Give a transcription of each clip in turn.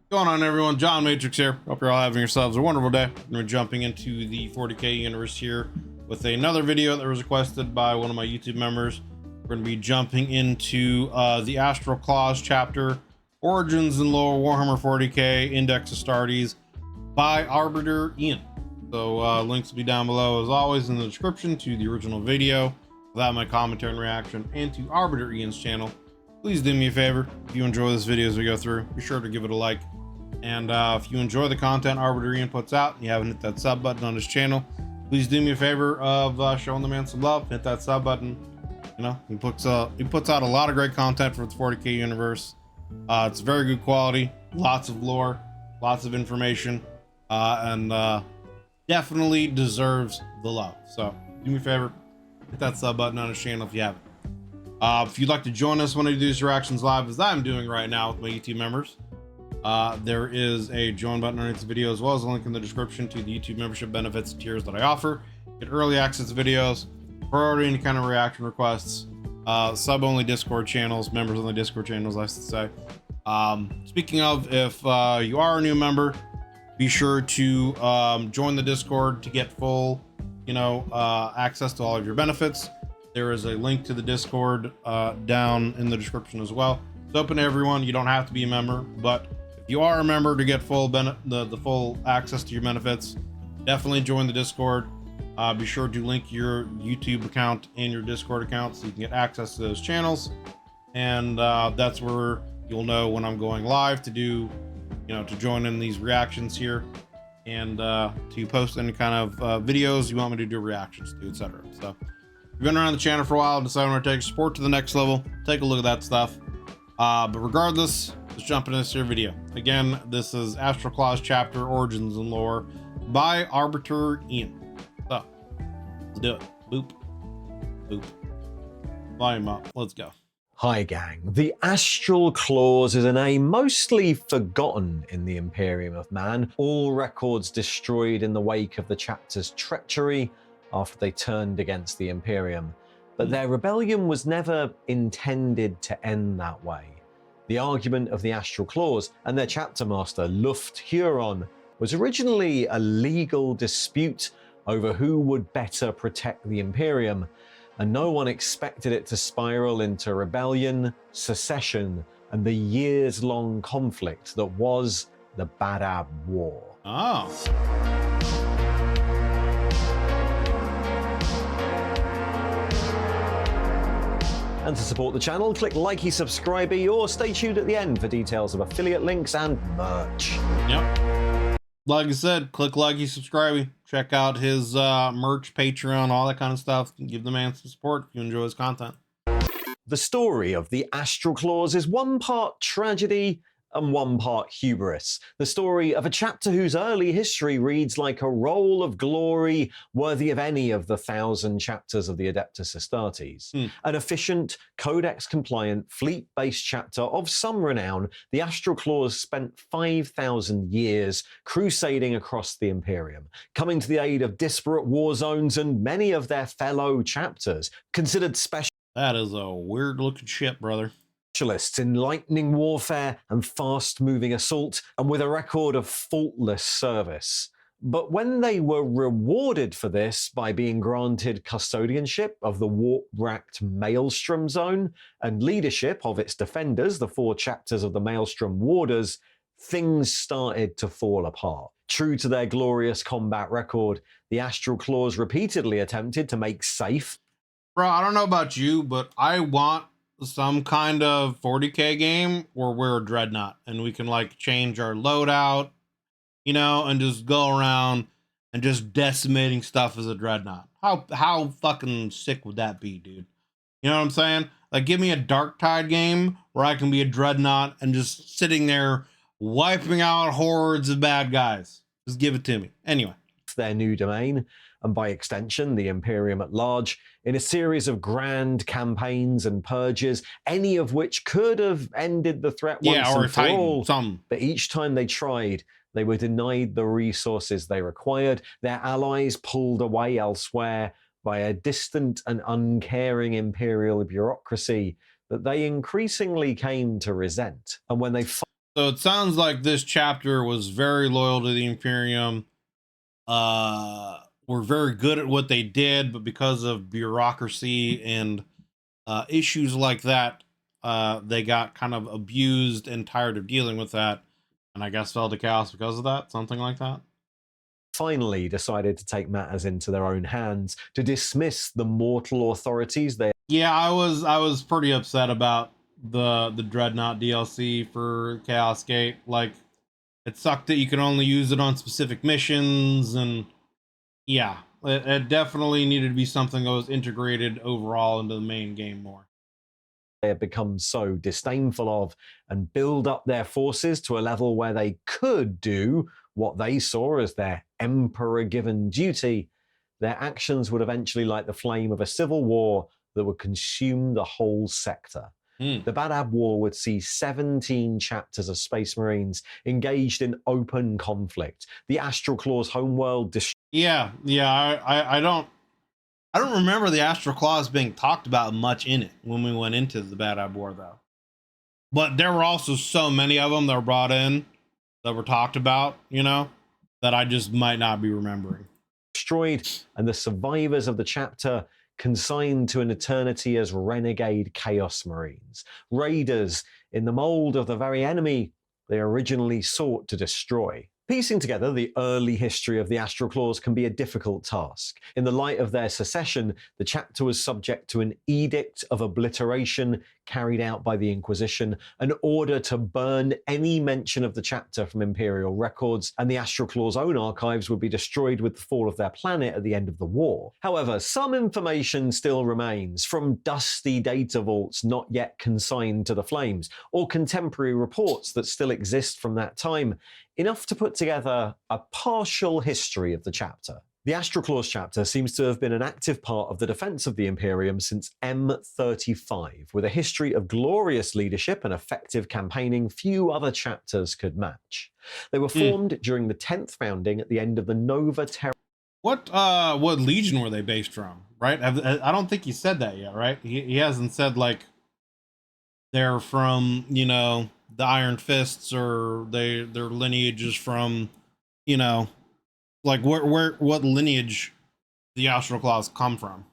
Going on, everyone? John Matrix here. Hope you're all having yourselves a wonderful day. We're jumping into the 40K universe here with another video that was requested by one of my YouTube members. We're going to be jumping into the Astral Clause chapter, Origins and Lore, Warhammer 40K, Index Astartes by Arbiter Ian. So links will be down below as always in the description to the original video, without my commentary and reaction, and to Arbiter Ian's channel. Please do me a favor, if you enjoy this video as we go through, be sure to give it a like. And if you enjoy the content Arbiter Ian puts out and you haven't hit that sub button on his channel, please do me a favor of showing the man some love. Hit that sub button. You know, he puts out a lot of great content for the 40K universe. It's very good quality, lots of lore, lots of information, and definitely deserves the love. So do me a favor, hit that sub button on his channel if you haven't. If you'd like to join us when I do these reactions live, as I'm doing right now with my YouTube members, there is a join button underneath the video, as well as a link in the description to the YouTube membership benefits tiers that I offer. Get early access videos, priority any kind of reaction requests, sub only Discord channels, members only Discord channels, I should say. Speaking of, if you are a new member, be sure to join the Discord to get full, access to all of your benefits. There is a link to the Discord down in the description as well. It's open to everyone. You don't have to be a member, but if you are a member to get full the full access to your benefits, definitely join the Discord. Be sure to link your YouTube account and your Discord account so you can get access to those channels, and that's where you'll know when I'm going live to do, to join in these reactions here, and to post any kind of videos you want me to do reactions to, etc. So if you've been around the channel for a while, decide want to take support to the next level, take a look at that stuff. But regardless, let's jump into this here video. Again, this is Astral Clause chapter, Origins and Lore by Arbiter Ian. So let's do it. Boop, boop. Volume up. Let's go. Hi gang, the Astral Clause is a name mostly forgotten in the Imperium of Man, all records destroyed in the wake of the chapter's treachery after they turned against the Imperium. But their rebellion was never intended to end that way. The argument of the Astral Clause and their chapter master, Luft Huron, was originally a legal dispute over who would better protect the Imperium, and no one expected it to spiral into rebellion, secession, and the years-long conflict that was the Badab War. Oh. And to support the channel, click likey, subscribey, or stay tuned at the end for details of affiliate links and merch. Yep. Like I said, click likey, subscribey. Check out his merch, Patreon, all that kind of stuff. Give the man some support if you enjoy his content. The story of the Astral Clause is one part tragedy and one part hubris. The story of a chapter whose early history reads like a roll of glory worthy of any of the 1,000 chapters of the Adeptus Astartes. An efficient, codex-compliant, fleet-based chapter of some renown, the Astral Clause spent 5,000 years crusading across the Imperium, coming to the aid of disparate war zones and many of their fellow chapters, considered special. That is a weird-looking ship, brother. Specialists in lightning warfare and fast-moving assault, and with a record of faultless service. But when they were rewarded for this by being granted custodianship of the warp-racked Maelstrom Zone and leadership of its defenders, the 4 chapters of the Maelstrom Warders, things started to fall apart. True to their glorious combat record, the Astral Clause repeatedly attempted to make safe. Bro, I don't know about you, but I want some kind of 40K game where we're a dreadnought and we can like change our loadout, and just go around and just decimating stuff as a dreadnought. How fucking sick would that be, dude? You know what I'm saying? Like, give me a Dark Tide game where I can be a dreadnought and just sitting there wiping out hordes of bad guys. Just give it to me. Anyway. Their new domain, and by extension the Imperium at large, in a series of grand campaigns and purges, any of which could have ended the threat once and for all. But each time they tried, they were denied the resources they required, their allies pulled away elsewhere by a distant and uncaring imperial bureaucracy that they increasingly came to resent. And when they So it sounds like this chapter was very loyal to the Imperium. Were very good at what they did, but because of bureaucracy and issues like that, they got kind of abused and tired of dealing with that, and I guess fell to chaos because of that, something like that. Finally decided to take matters into their own hands to dismiss the mortal authorities they Yeah, I was pretty upset about the Dreadnought DLC for Chaos Gate. Like, it sucked that you could only use it on specific missions, and yeah, it definitely needed to be something that was integrated overall into the main game more. had become so disdainful of, and build up their forces to a level where they could do what they saw as their emperor-given duty, their actions would eventually light the flame of a civil war that would consume the whole sector. Hmm. The Badab War would see 17 chapters of Space Marines engaged in open conflict. The Astral Claw's homeworld Yeah, I don't remember the Astral Claws being talked about much in it when we went into the Bad Eye War, though. But there were also so many of them that were brought in that were talked about, that I just might not be remembering. destroyed, and the survivors of the chapter consigned to an eternity as renegade Chaos Marines, raiders in the mold of the very enemy they originally sought to destroy. Piecing together the early history of the Astral Claws can be a difficult task. In the light of their secession, the chapter was subject to an edict of obliteration carried out by the Inquisition, an order to burn any mention of the chapter from Imperial records, and the Astral Claw's own archives would be destroyed with the fall of their planet at the end of the war. However, some information still remains from dusty data vaults not yet consigned to the flames, or contemporary reports that still exist from that time, enough to put together a partial history of the chapter. The Astral Claws chapter seems to have been an active part of the defense of the Imperium since M35, with a history of glorious leadership and effective campaigning few other chapters could match. They were formed during the 10th founding at the end of the Nova Terra. What legion were they based from? Right? I don't think he said that yet, right? He hasn't said like they're from the Iron Fists, or their lineage is from like what lineage the Astral Claws come from.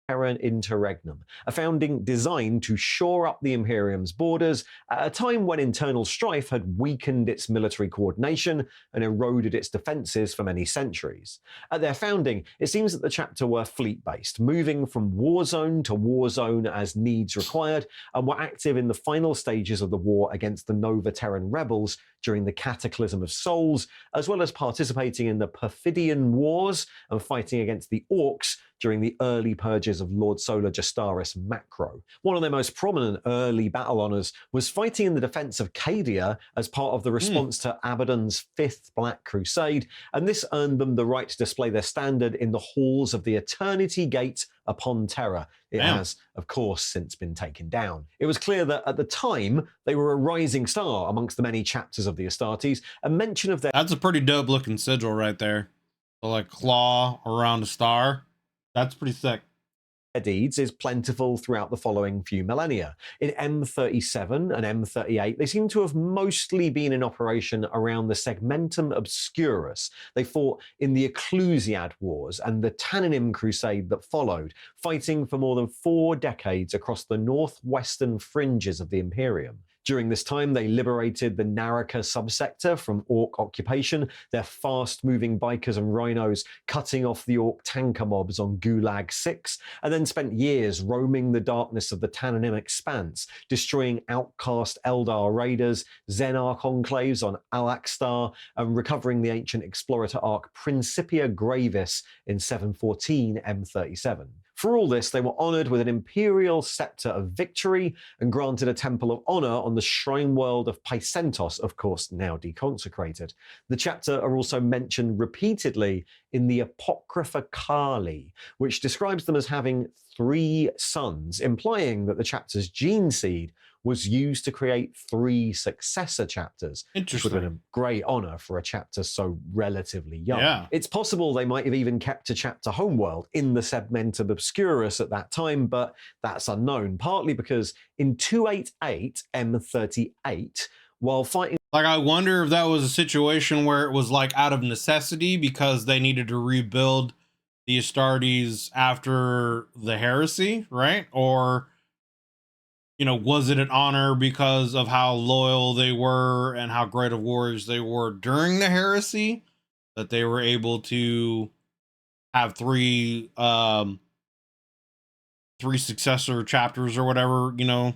Terra Interregnum, a founding designed to shore up the Imperium's borders at a time when internal strife had weakened its military coordination and eroded its defences for many centuries. At their founding, it seems that the chapter were fleet-based, moving from war zone to war zone as needs required, and were active in the final stages of the war against the Nova Terran rebels during the Cataclysm of Souls, as well as participating in the Perfidian Wars and fighting against the Orcs during the early purges of Lord Solar Justaris Macro. One of their most prominent early battle honours was fighting in the defence of Cadia as part of the response to Abaddon's 5th Black Crusade, and this earned them the right to display their standard in the halls of the Eternity Gate upon Terra. It has, of course, since been taken down. It was clear that at the time, they were a rising star amongst the many chapters of the Astartes, and mention of their... That's a pretty dope looking sigil right there. The like claw around a star. That's pretty sick. Deeds is plentiful throughout the following few millennia. In M37 and M38, they seem to have mostly been in operation around the Segmentum Obscurus. They fought in the Ecclusiad Wars and the Tanninim Crusade that followed, fighting for more than 4 decades across the northwestern fringes of the Imperium. During this time, they liberated the Naraka subsector from Orc occupation, their fast-moving bikers and rhinos cutting off the Orc tanker mobs on Gulag 6, and then spent years roaming the darkness of the Tanninim Expanse, destroying outcast Eldar raiders, Xenarch enclaves on Alakstar, and recovering the ancient explorator arc Principia Gravis in 714 M37. For all this, they were honoured with an imperial scepter of victory and granted a temple of honour on the shrine world of Paisentos, of course now deconsecrated. The chapter are also mentioned repeatedly in the Apocrypha Kali, which describes them as having 3 sons, implying that the chapter's gene seed was used to create 3 successor chapters, which would have been a great honour for a chapter so relatively young. Yeah. It's possible they might have even kept a chapter homeworld in the Segmentum Obscurus at that time, but that's unknown, partly because in 288 M38, while fighting. Like, I wonder if that was a situation where it was like out of necessity because they needed to rebuild the Astartes after the heresy, right? Or, you know, was it an honor because of how loyal they were and how great of warriors they were during the heresy that they were able to have three successor chapters or whatever, you know,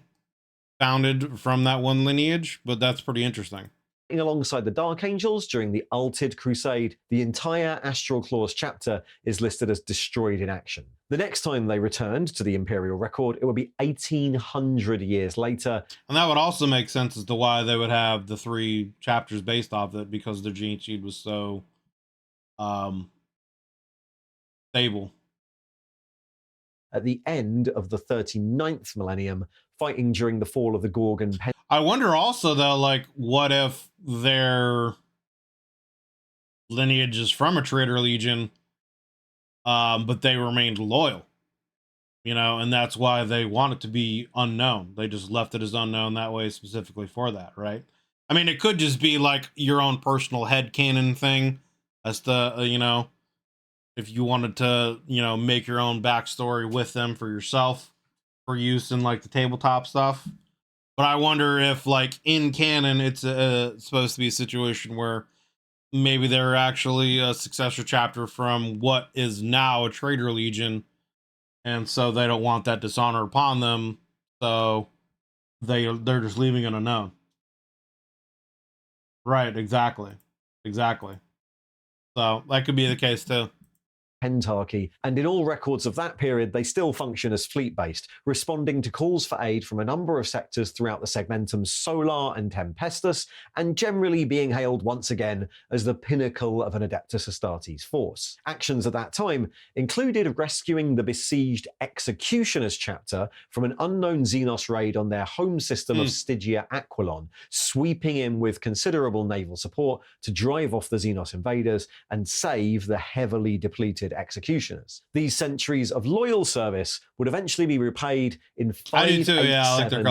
founded from that one lineage? But that's pretty interesting. Alongside the Dark Angels during the Ultid Crusade, the entire Astral Claws chapter is listed as destroyed in action. The next time they returned to the Imperial record, it would be 1800 years later. And that would also make sense as to why they would have the 3 chapters based off it, because their gene seed was so stable. At the end of the 39th millennium, fighting during the fall of the Gorgon. I wonder also, though, like, what if their lineage is from a traitor legion, but they remained loyal, you know, and that's why they want it to be unknown. They just left it as unknown that way specifically for that, right? I mean, it could just be like your own personal headcanon thing as to, you know, if you wanted to, you know, make your own backstory with them for yourself for use in like the tabletop stuff. But I wonder if, like, in canon, it's supposed to be a situation where maybe they're actually a successor chapter from what is now a traitor legion, and so they don't want that dishonor upon them, so they're just leaving it unknown. Right? Exactly. So that could be the case too. Pentarchy, and in all records of that period, they still function as fleet-based, responding to calls for aid from a number of sectors throughout the segmentums Solar and Tempestus, and generally being hailed once again as the pinnacle of an Adeptus Astartes force. Actions at that time included rescuing the besieged Executioners chapter from an unknown Xenos raid on their home system of Stygia Aquilon, sweeping in with considerable naval support to drive off the Xenos invaders and save the heavily depleted Executioners. These centuries of loyal service would eventually be repaid in 587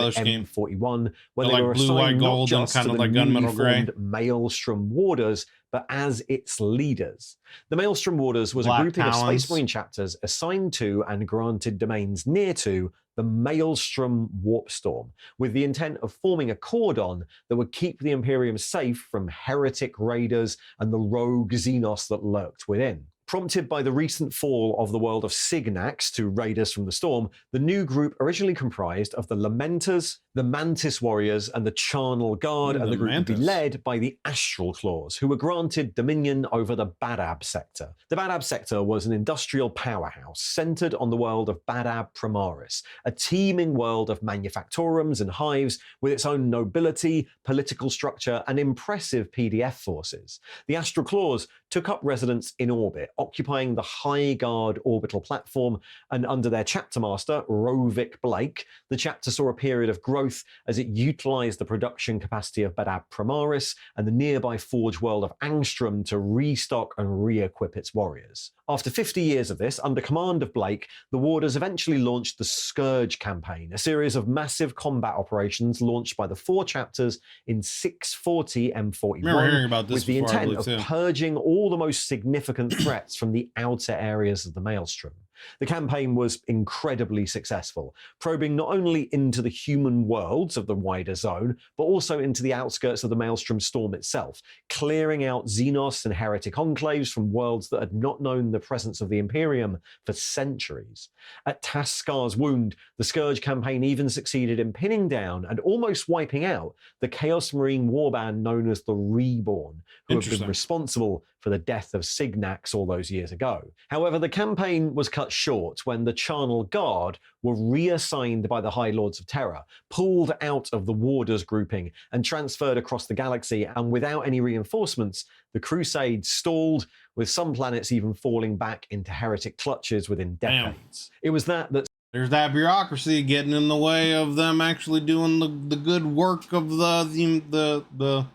M41, when they were blue, white, assigned not gold, and just kind to of the like newly gunmetal gray formed Maelstrom Warders, but as its leaders. The Maelstrom Warders was Black a grouping Talons. of Space Marine chapters assigned to and granted domains near to the Maelstrom Warpstorm, with the intent of forming a cordon that would keep the Imperium safe from heretic raiders and the rogue Xenos that lurked within. Prompted by the recent fall of the world of Signax to Raiders from the Storm, the new group originally comprised of the Lamenters, the Mantis Warriors, and the Charnel Guard, and the group would be led by the Astral Claws, who were granted dominion over the Badab sector. The Badab sector was an industrial powerhouse centered on the world of Badab Primaris, a teeming world of manufactorums and hives with its own nobility, political structure, and impressive PDF forces. The Astral Claws took up residence in orbit, occupying the High Guard orbital platform, and under their chapter master, Rovik Blake, the chapter saw a period of growth as it utilized the production capacity of Badab Primaris and the nearby forge world of Angstrom to restock and re-equip its warriors. After 50 years of this, under command of Blake, the Warders eventually launched the Scourge campaign, a series of massive combat operations launched by the 4 chapters in 640 M41, with the intent of purging all the most significant threats from the outer areas of the Maelstrom. The campaign was incredibly successful, probing not only into the human worlds of the wider zone, but also into the outskirts of the Maelstrom Storm itself, clearing out Xenos and heretic enclaves from worlds that had not known the presence of the Imperium for centuries. At Taskar's Wound, the Scourge campaign even succeeded in pinning down and almost wiping out the Chaos Marine warband known as the Reborn, who have been responsible for the death of Signax all those years ago. However, the campaign was cut short when the Charnel Guard were reassigned by the High Lords of Terror, pulled out of the Warders grouping, and transferred across the galaxy, and without any reinforcements, the Crusade stalled, with some planets even falling back into heretic clutches within decades. It was that there's that bureaucracy getting in the way of them actually doing the good work of the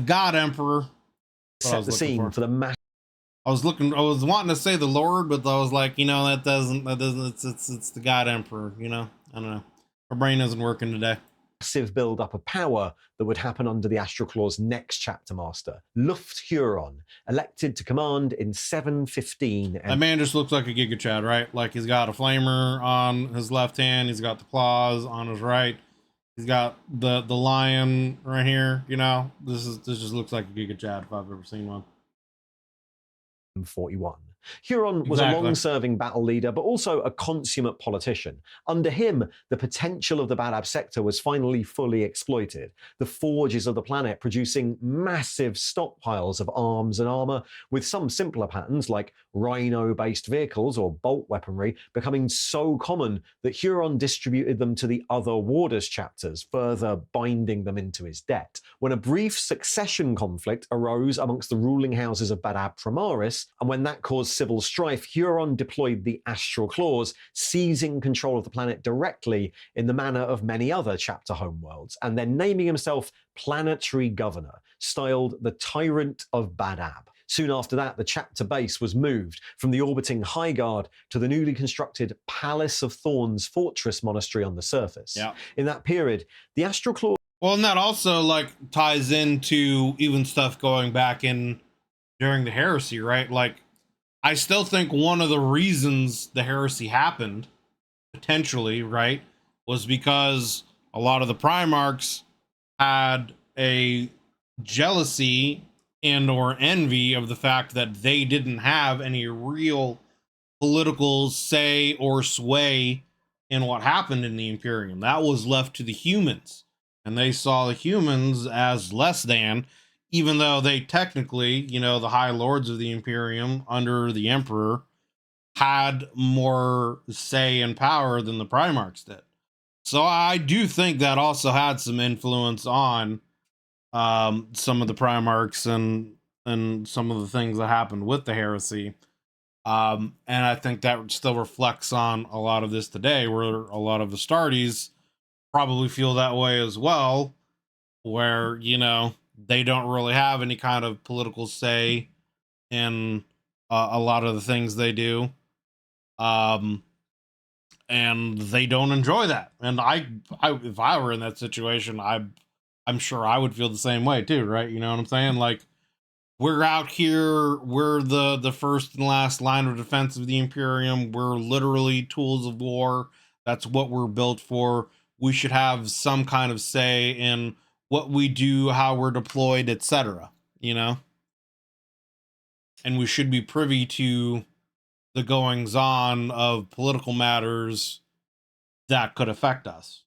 God Emperor. Set the scene for the mass. I was wanting to say the Lord, but I was like, you know, that doesn't, it's the God Emperor, you know? I don't know. My brain isn't working today. massive build-up of power that would happen under the Astral Claw's next chapter master, Luft-Huron, elected to command in 715. That man just looks like a Giga Chad, right? Like he's got a flamer on his left hand, he's got the claws on his right, he's got the lion right here. You know, this just looks like a Giga Chad if I've ever seen one. 41. Huron was Exactly. a long-serving battle leader, but also a consummate politician. Under him, the potential of the Badab sector was finally fully exploited, the forges of the planet producing massive stockpiles of arms and armor, with some simpler patterns like rhino-based vehicles or bolt weaponry becoming so common that Huron distributed them to the other Warders chapters, further binding them into his debt. When a brief succession conflict arose amongst the ruling houses of Badab Primaris, and when that caused civil strife, Huron deployed the Astral Claws, seizing control of the planet directly in the manner of many other chapter homeworlds, and then naming himself Planetary Governor, styled the Tyrant of Badab. Soon after that, the chapter base was moved from the orbiting High Guard to the newly constructed Palace of Thorns Fortress Monastery on the surface. Yeah. In that period, the Astral Claws... Well, and that also like ties into even stuff going back in during the heresy, right? Like, I still think one of the reasons the heresy happened, potentially, right, was because a lot of the Primarchs had a jealousy and or envy of the fact that they didn't have any real political say or sway in what happened in the Imperium. That was left to the humans, and they saw the humans as less than, even though they technically, you know, the High Lords of the Imperium under the Emperor had more say and power than the Primarchs did. So I do think that also had some influence on some of the Primarchs and some of the things that happened with the heresy. And I think that still reflects on a lot of this today, where a lot of Astartes probably feel that way as well, where, you know, they don't really have any kind of political say in a lot of the things they do. And they don't enjoy that. And I if I were in that situation, I'm sure I would feel the same way too, right? You know what I'm saying? Like, we're out here, we're the first and last line of defense of the Imperium. We're literally tools of war. That's what we're built for. We should have some kind of say in what we do, how we're deployed, etc. You know? And we should be privy to the goings on of political matters that could affect us.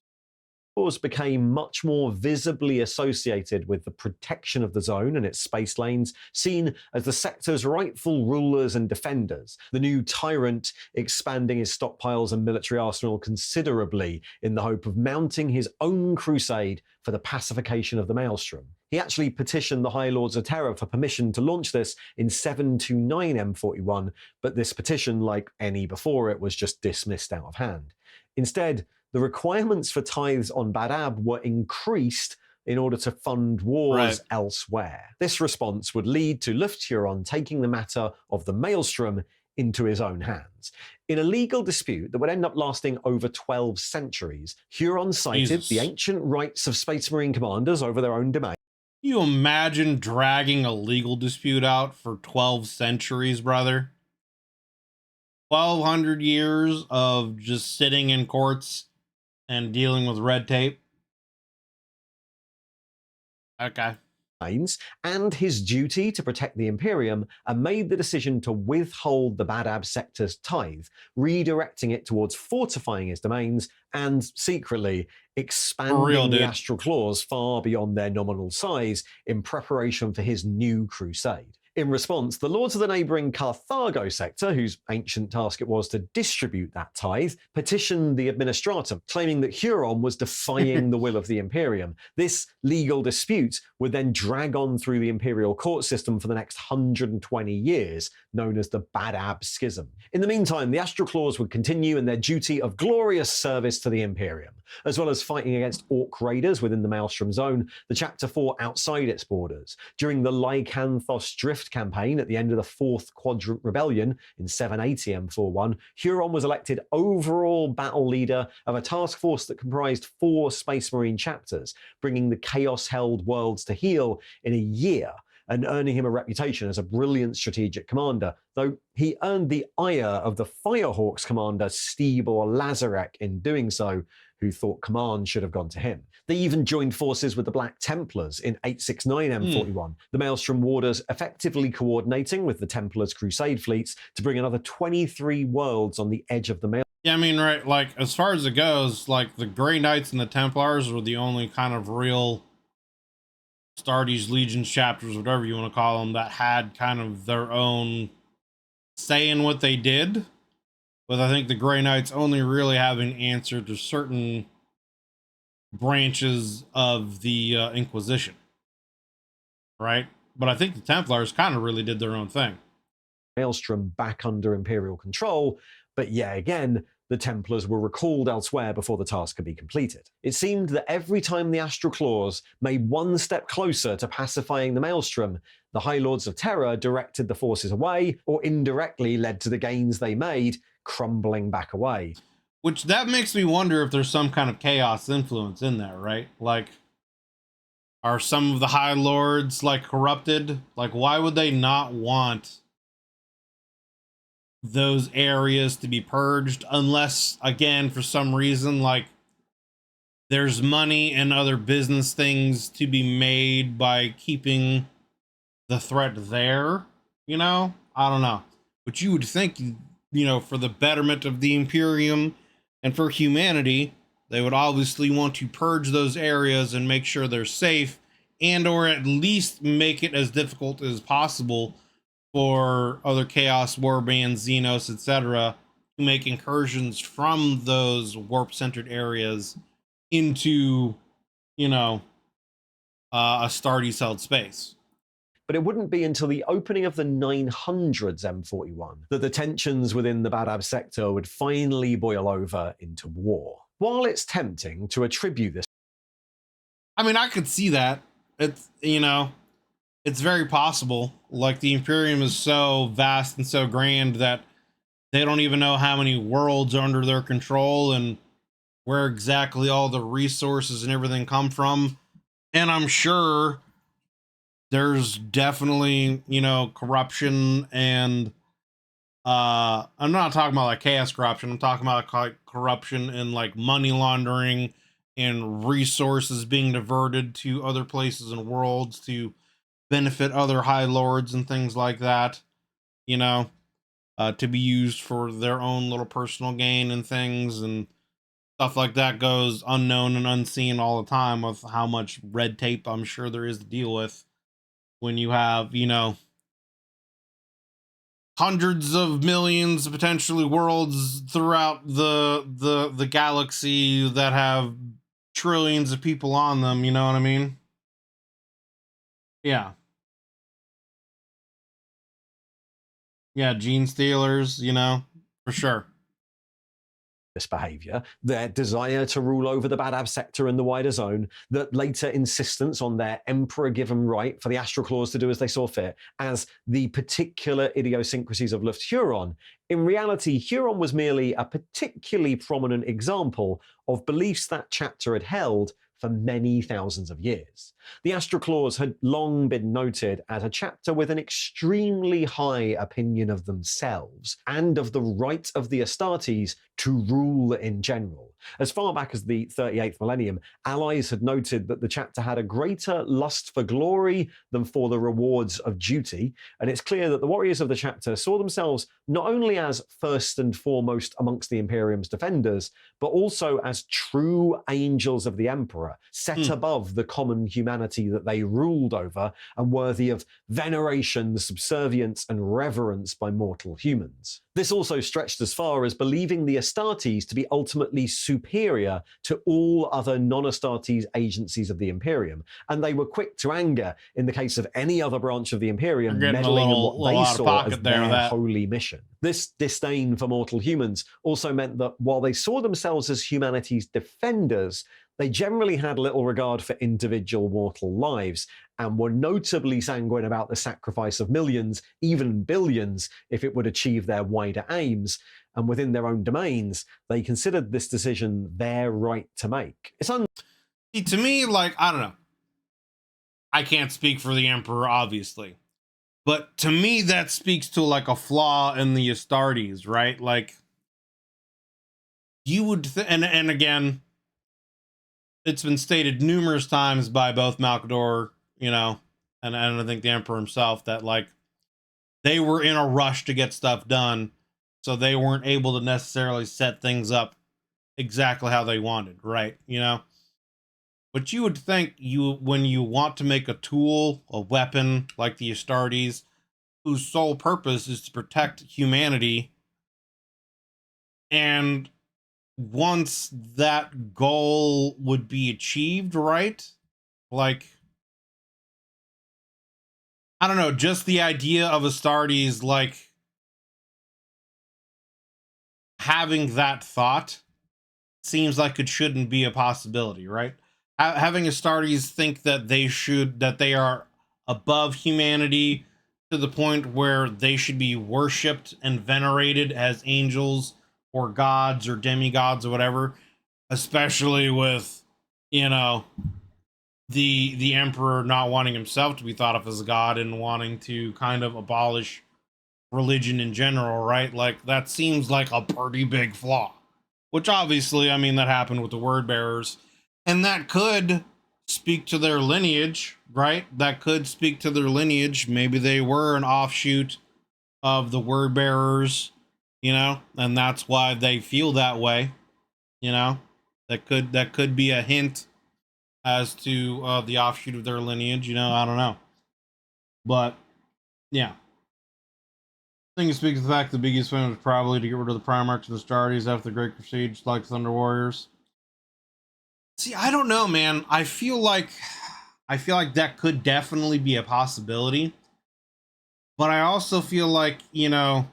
Became much more visibly associated with the protection of the zone and its space lanes, seen as the sector's rightful rulers and defenders, the new tyrant expanding his stockpiles and military arsenal considerably in the hope of mounting his own crusade for the pacification of the Maelstrom. He actually petitioned the High Lords of Terror for permission to launch this in 729 M41, but this petition, like any before it, was just dismissed out of hand. Instead, the requirements for tithes on Badab were increased in order to fund wars elsewhere. This response would lead to Luft-Huron taking the matter of the Maelstrom into his own hands. In a legal dispute that would end up lasting over 12 centuries, Huron cited the ancient rights of Space Marine commanders over their own domain. Can you imagine dragging a legal dispute out for 12 centuries, brother? 1,200 years of just sitting in courts and dealing with red tape. Okay. And his duty to protect the Imperium, and made the decision to withhold the Badab sector's tithe, redirecting it towards fortifying his domains and secretly expanding the Astral Claws far beyond their nominal size in preparation for his new crusade. In response, the lords of the neighbouring Carthago sector, whose ancient task it was to distribute that tithe, petitioned the Administratum, claiming that Huron was defying the will of the Imperium. This legal dispute would then drag on through the Imperial court system for the next 120 years, known as the Badab Schism. In the meantime, the Astral Claws would continue in their duty of glorious service to the Imperium, as well as fighting against Orc raiders within the Maelstrom Zone, the Chapter 4 outside its borders. During the Lycanthos Drift Luft campaign at the end of the Fourth Quadrant Rebellion in 780 M41, Huron was elected overall battle leader of a task force that comprised 4 Space Marine chapters, bringing the chaos-held worlds to heel in a year and earning him a reputation as a brilliant strategic commander, though he earned the ire of the Firehawks commander Stibor Lazarek in doing so, who thought command should have gone to him. They even joined forces with the Black Templars in 869 M41, the Maelstrom Warders effectively coordinating with the Templars' Crusade fleets to bring another 23 worlds on the edge of the Maelstrom. Yeah, I mean, right, like, as far as it goes, like, the Grey Knights and the Templars were the only kind of real Astartes, Legions chapters, whatever you want to call them, that had kind of their own say in what they did. But I think the Grey Knights only really having answer to certain branches of the Inquisition, right? But I think the Templars kind of really did their own thing. Maelstrom back under Imperial control, but yet again, the Templars were recalled elsewhere before the task could be completed. It seemed that every time the Astral Claws made one step closer to pacifying the Maelstrom, the High Lords of Terror directed the forces away, or indirectly led to the gains they made crumbling back away. Which, that makes me wonder if there's some kind of chaos influence in there, right? Like, are some of the High Lords, like, corrupted? Like, why would they not want those areas to be purged, unless, again, for some reason, like, there's money and other business things to be made by keeping the threat there, you know? I don't know. But you would think, you know, for the betterment of the Imperium and for humanity, they would obviously want to purge those areas and make sure they're safe, and or at least make it as difficult as possible for other Chaos Warbands, Xenos, etc., to make incursions from those warp-centered areas into, you know, Astartes-held space. But it wouldn't be until the opening of the 900s M41 that the tensions within the Badab sector would finally boil over into war. While it's tempting to attribute this, I mean, I could see that. It's, you know, it's very possible. Like, the Imperium is so vast and so grand that they don't even know how many worlds are under their control and where exactly all the resources and everything come from. And I'm sure there's definitely, you know, corruption and I'm not talking about like chaos corruption. I'm talking about like corruption and like money laundering and resources being diverted to other places and worlds to benefit other High Lords and things like that, you know, to be used for their own little personal gain and things, and stuff like that goes unknown and unseen all the time with how much red tape I'm sure there is to deal with when you have, you know, hundreds of millions, potentially worlds throughout the galaxy that have trillions of people on them, you know what I mean? Yeah. Yeah, gene stealers, you know, for sure. this behavior, their desire to rule over the Badab sector and the wider zone, that later insistence on their emperor-given right for the Astral Claws to do as they saw fit, as the particular idiosyncrasies of Luft Huron. In reality, Huron was merely a particularly prominent example of beliefs that chapter had held for many thousands of years. The Astral Claws had long been noted as a chapter with an extremely high opinion of themselves and of the right of the Astartes to rule in general. As far back as the 38th millennium, allies had noted that the chapter had a greater lust for glory than for the rewards of duty, and it's clear that the warriors of the chapter saw themselves not only as first and foremost amongst the Imperium's defenders, but also as true angels of the Emperor, set above the common humanity that they ruled over and worthy of veneration, subservience, and reverence by mortal humans. This also stretched as far as believing the Astartes to be ultimately superior to all other non-Astartes agencies of the Imperium, and they were quick to anger in the case of any other branch of the Imperium meddling in what they saw as their holy mission. This disdain for mortal humans also meant that while they saw themselves as humanity's defenders, they generally had little regard for individual mortal lives, and were notably sanguine about the sacrifice of millions, even billions, if it would achieve their wider aims. And within their own domains, they considered this decision their right to make. See, to me, like, I don't know. I can't speak for the Emperor, obviously. But to me, that speaks to like a flaw in the Astartes, right? Like, you would, and again, it's been stated numerous times by both Malcador, you know, and I think the Emperor himself, that like they were in a rush to get stuff done, so they weren't able to necessarily set things up exactly how they wanted, right? You know, but you would think when you want to make a tool, a weapon like the Astartes, whose sole purpose is to protect humanity, and once that goal would be achieved, right? Like, I don't know, just the idea of Astartes, like, having that thought seems like it shouldn't be a possibility, right? Having Astartes think that they are above humanity to the point where they should be worshipped and venerated as angels or gods or demigods or whatever, especially with, you know, the Emperor not wanting himself to be thought of as a god and wanting to kind of abolish religion in general, right? Like, that seems like a pretty big flaw. Which obviously, I mean, that happened with the word bearers. And that could speak to their lineage, right? That could speak to their lineage. Maybe they were an offshoot of the word bearers, you know, and that's why they feel that way, you know. That could be a hint as to the offshoot of their lineage, you know. I don't know. But yeah. I think it speaks to the fact the biggest win was probably to get rid of the Primarchs and the Astartes after the Great Crusade, just like Thunder Warriors. See, I don't know, man. I feel like that could definitely be a possibility. But I also feel like, you know,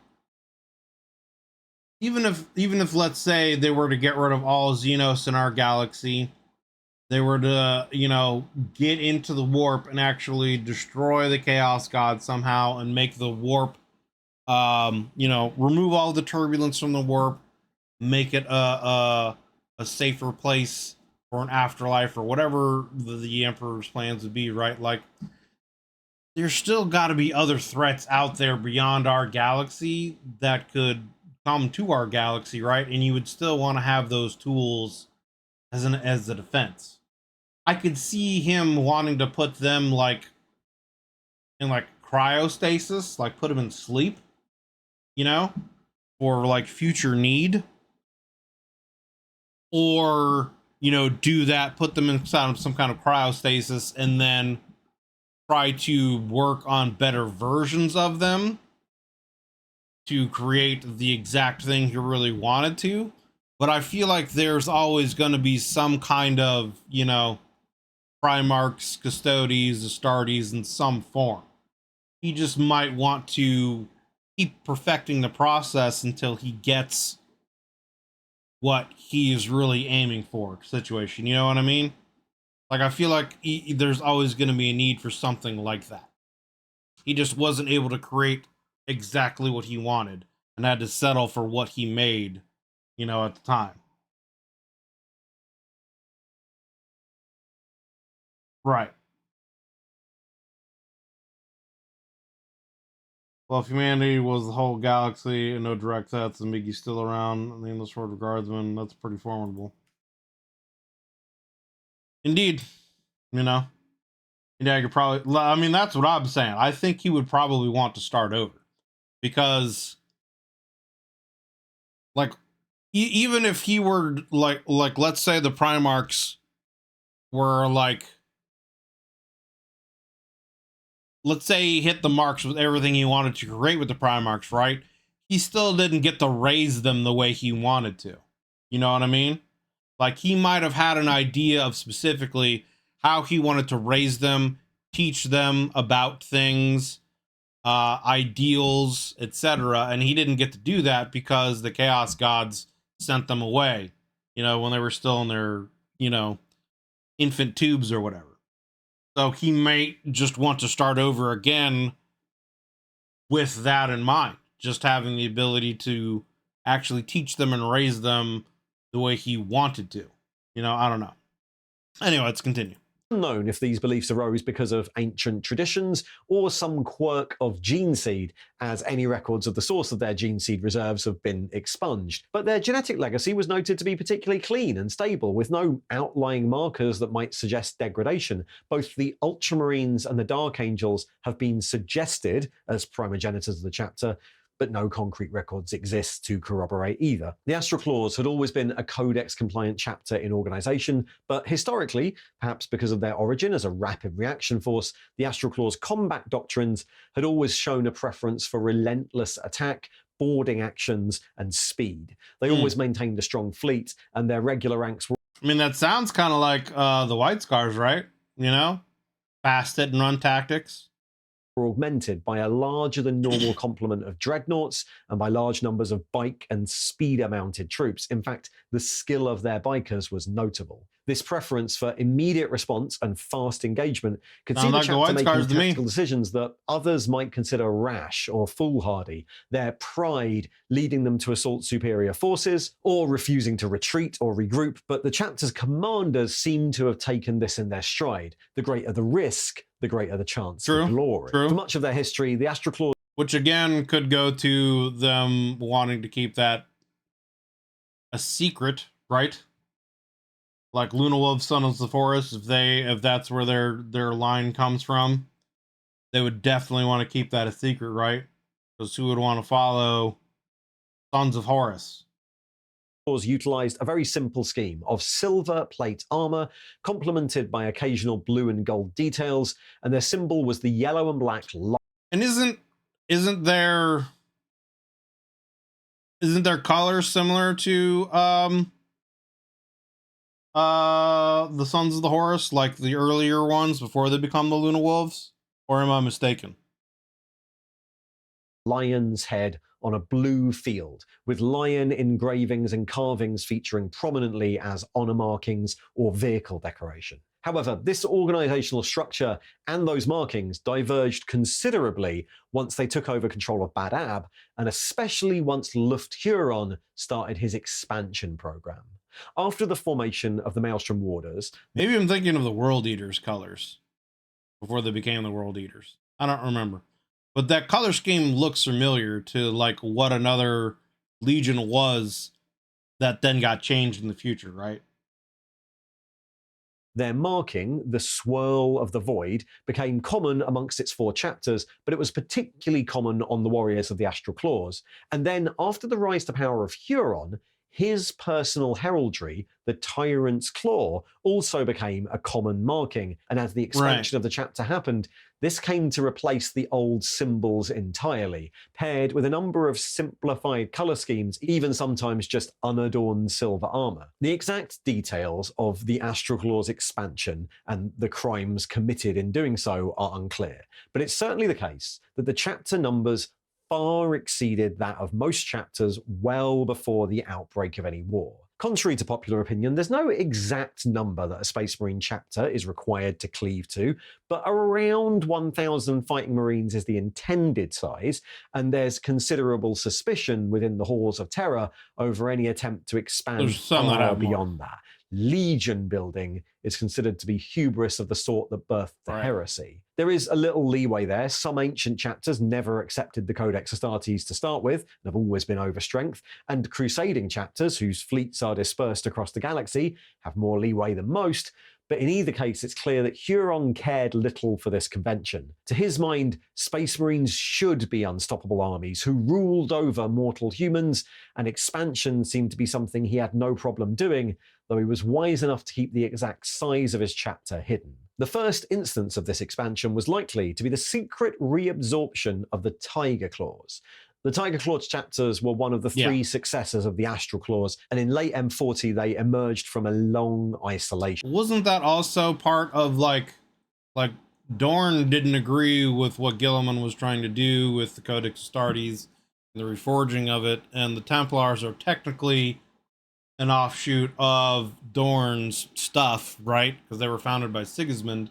even if let's say they were to get rid of all Xenos in our galaxy, they were to, you know, get into the warp and actually destroy the Chaos God somehow and make the warp, you know, remove all the turbulence from the warp, make it a safer place for an afterlife or whatever the Emperor's plans would be, right? Like, there's still got to be other threats out there beyond our galaxy that could come to our galaxy, right? And you would still want to have those tools as a defense. I could see him wanting to put them like in like cryostasis, like put them in sleep, you know, for like future need, or, you know, do that, put them inside of some kind of cryostasis, and then try to work on better versions of them to create the exact thing he really wanted to. But I feel like there's always going to be some kind of, you know, Primarchs, Custodes, Astartes in some form. He just might want to keep perfecting the process until he gets what he is really aiming for situation. You know what I mean? Like, I feel like there's always going to be a need for something like that. He just wasn't able to create exactly what he wanted and had to settle for what he made, you know, at the time. Right. Well, if humanity was the whole galaxy and no direct threats, and Mickey's still around, and the endless horde of guardsmen, that's pretty formidable. Indeed. You know? Yeah, I could probably, I mean, that's what I'm saying. I think he would probably want to start over. Because, like, even if he were, like, let's say the Primarchs were, like, let's say he hit the marks with everything he wanted to create with the Primarchs, right? He still didn't get to raise them the way he wanted to. You know what I mean? Like, he might have had an idea of specifically how he wanted to raise them, teach them about things, ideals, etc. And he didn't get to do that because the Chaos Gods sent them away, you know, when they were still in their, you know, infant tubes or whatever. So he may just want to start over again with that in mind, just having the ability to actually teach them and raise them the way he wanted to. You know, I don't know. Anyway, let's continue. Unknown if these beliefs arose because of ancient traditions or some quirk of gene seed, as any records of the source of their gene seed reserves have been expunged. But their genetic legacy was noted to be particularly clean and stable, with no outlying markers that might suggest degradation. Both the Ultramarines and the Dark Angels have been suggested as primogenitors of the chapter, but no concrete records exist to corroborate either. The Astral Claws had always been a Codex-compliant chapter in organization, but historically, perhaps because of their origin as a rapid reaction force, the Astral Claws' combat doctrines had always shown a preference for relentless attack, boarding actions, and speed. They always maintained a strong fleet, and their regular ranks were... I mean, that sounds kind of like the White Scars, right? You know, fast hit and run tactics. Augmented by a larger than normal complement of dreadnoughts and by large numbers of bike and speeder mounted troops. In fact, the skill of their bikers was notable. This preference for immediate response and fast engagement could see the chapter making tactical decisions that others might consider rash or foolhardy, their pride leading them to assault superior forces or refusing to retreat or regroup, but the chapter's commanders seem to have taken this in their stride. The greater the risk, the greater the chance of glory. For much of their history, the Astral Claws, which again could go to them wanting to keep that a secret, right? Like Luna Wolf, Sons of the Forest, if that's where their line comes from, they would definitely want to keep that a secret, right? Because who would want to follow Sons of Horus? Utilized a very simple scheme of silver plate armor, complemented by occasional blue and gold details, and their symbol was the yellow and black line. And isn't their color similar to the Sons of the Horus, like the earlier ones before they become the Luna Wolves? Or am I mistaken? Lion's head on a blue field, with lion engravings and carvings featuring prominently as honor markings or vehicle decoration. However, this organizational structure and those markings diverged considerably once they took over control of Bad Ab, and especially once Luft Huron started his expansion program. After the formation of the Maelstrom Warders... Maybe I'm thinking of the World Eaters colors before they became the World Eaters. I don't remember. But that color scheme looks familiar to like what another legion was that then got changed in the future, right? Their marking, the Swirl of the Void, became common amongst its 4 chapters, but it was particularly common on the warriors of the Astral Claws. And then, after the rise to power of Huron, his personal heraldry, the Tyrant's Claw, also became a common marking. And as the expansion of the chapter happened, this came to replace the old symbols entirely, paired with a number of simplified color schemes, even sometimes just unadorned silver armor. The exact details of the Astral Claws expansion and the crimes committed in doing so are unclear, but it's certainly the case that the chapter numbers far exceeded that of most chapters well before the outbreak of any war. Contrary to popular opinion, there's no exact number that a Space Marine chapter is required to cleave to, but around 1,000 fighting Marines is the intended size, and there's considerable suspicion within the Halls of Terror over any attempt to expand far beyond that. Legion building is considered to be hubris of the sort that birthed the heresy. There is a little leeway there. Some ancient chapters never accepted the Codex Astartes to start with, and have always been overstrength, and crusading chapters, whose fleets are dispersed across the galaxy, have more leeway than most. But in either case, it's clear that Huron cared little for this convention. To his mind, Space Marines should be unstoppable armies who ruled over mortal humans, and expansion seemed to be something he had no problem doing, though he was wise enough to keep the exact size of his chapter hidden. The first instance of this expansion was likely to be the secret reabsorption of the Tiger Claws. The Tiger Claws chapters were one of the 3 successors of the Astral Claws, and in late M40 they emerged from a long isolation. Wasn't that also part of like Dorn didn't agree with what Guilliman was trying to do with the Codex Astartes, the reforging of it, and the Templars are technically an offshoot of Dorn's stuff, right? Because they were founded by Sigismund.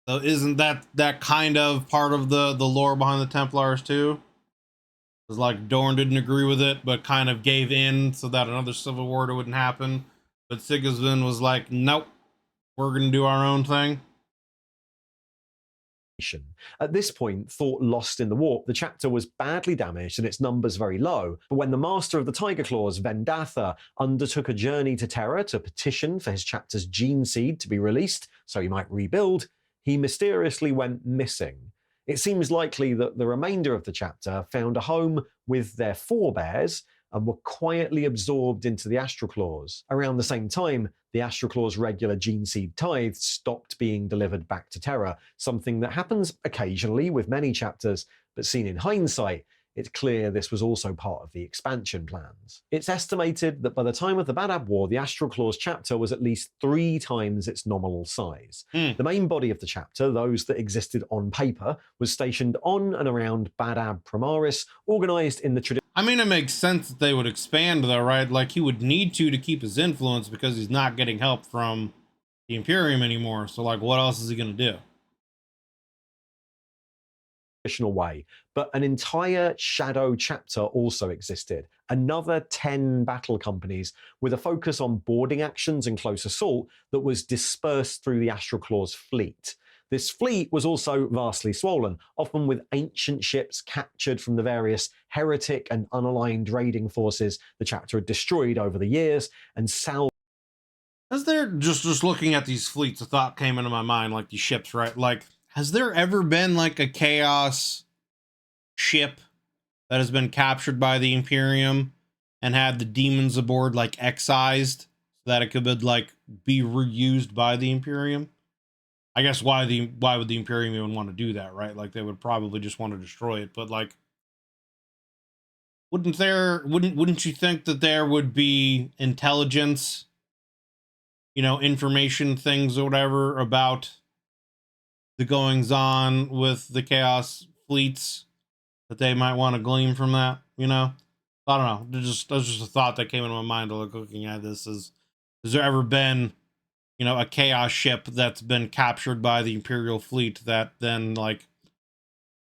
So isn't that kind of part of the lore behind the Templars too? It's like Dorne didn't agree with it, but kind of gave in so that another civil war wouldn't happen. But Sigismund was like, nope, we're gonna do our own thing. At this point, thought lost in the warp, the chapter was badly damaged and its numbers very low. But when the master of the Tiger Claws, Vendatha, undertook a journey to Terra to petition for his chapter's gene seed to be released so he might rebuild, he mysteriously went missing. It seems likely that the remainder of the chapter found a home with their forebears and were quietly absorbed into the Astral Claws. Around the same time, the Astral Claws' regular gene seed tithe stopped being delivered back to Terra, something that happens occasionally with many chapters, but seen in hindsight, it's clear this was also part of the expansion plans. It's estimated that by the time of the Badab War, the Astral Claws chapter was at least 3 times its nominal size. The main body of the chapter, those that existed on paper, was stationed on and around Badab Primaris, organized in the tradition. I mean, it makes sense that they would expand though, right? Like he would need to keep his influence because he's not getting help from the Imperium anymore. So like, what else is he going to do? Way, but an entire shadow chapter also existed. Another 10 battle companies with a focus on boarding actions and close assault that was dispersed through the Astral Claws fleet. This fleet was also vastly swollen, often with ancient ships captured from the various heretic and unaligned raiding forces the chapter had destroyed over the years and salvaged. As they're just looking at these fleets, a thought came into my mind, like these ships, right? Like, has there ever been like a chaos ship that has been captured by the Imperium and had the demons aboard like excised so that it could like be reused by the Imperium? I guess why would the Imperium even want to do that, right? Like they would probably just want to destroy it, but like wouldn't you think that there would be intelligence, information things or whatever about the goings on with the chaos fleets that they might want to glean from that, I don't know. That's just a thought that came into my mind looking at this. Has there ever been, a chaos ship that's been captured by the Imperial fleet that then like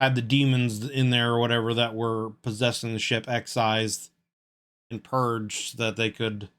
had the demons in there or whatever that were possessing the ship excised and purged so that they could,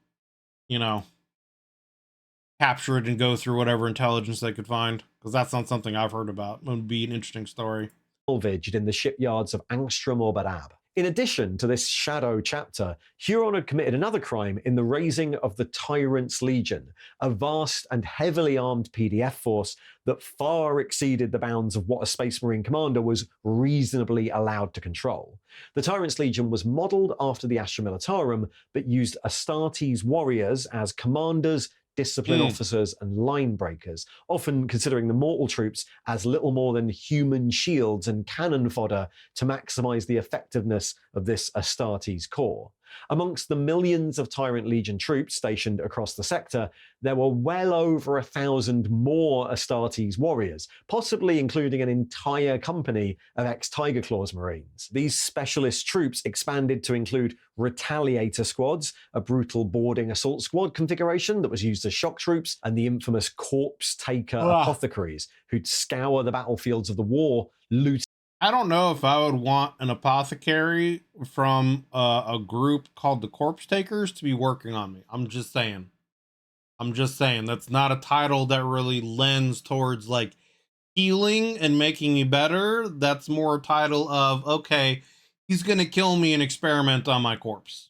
capture it and go through whatever intelligence they could find? Because that's not something I've heard about. It would be an interesting story. In the shipyards of Angstrom or Badab. In addition to this shadow chapter, Huron had committed another crime in the raising of the Tyrant's Legion, a vast and heavily armed PDF force that far exceeded the bounds of what a Space Marine commander was reasonably allowed to control. The Tyrant's Legion was modelled after the Astra Militarum, but used Astartes warriors as commanders, discipline officers, and line breakers, often considering the mortal troops as little more than human shields and cannon fodder to maximize the effectiveness of this Astartes corps. Amongst the millions of Tyrant Legion troops stationed across the sector, there were well over 1,000 more Astartes warriors, possibly including an entire company of ex-Tiger Claws Marines. These specialist troops expanded to include Retaliator squads, a brutal boarding assault squad configuration that was used as shock troops, and the infamous Corpse Taker apothecaries, who'd scour the battlefields of the war, looting. I don't know if I would want an apothecary from a group called the Corpse Takers to be working on me. I'm just saying. That's not a title that really lends towards like healing and making me better. That's more a title of, okay, he's going to kill me and experiment on my corpse.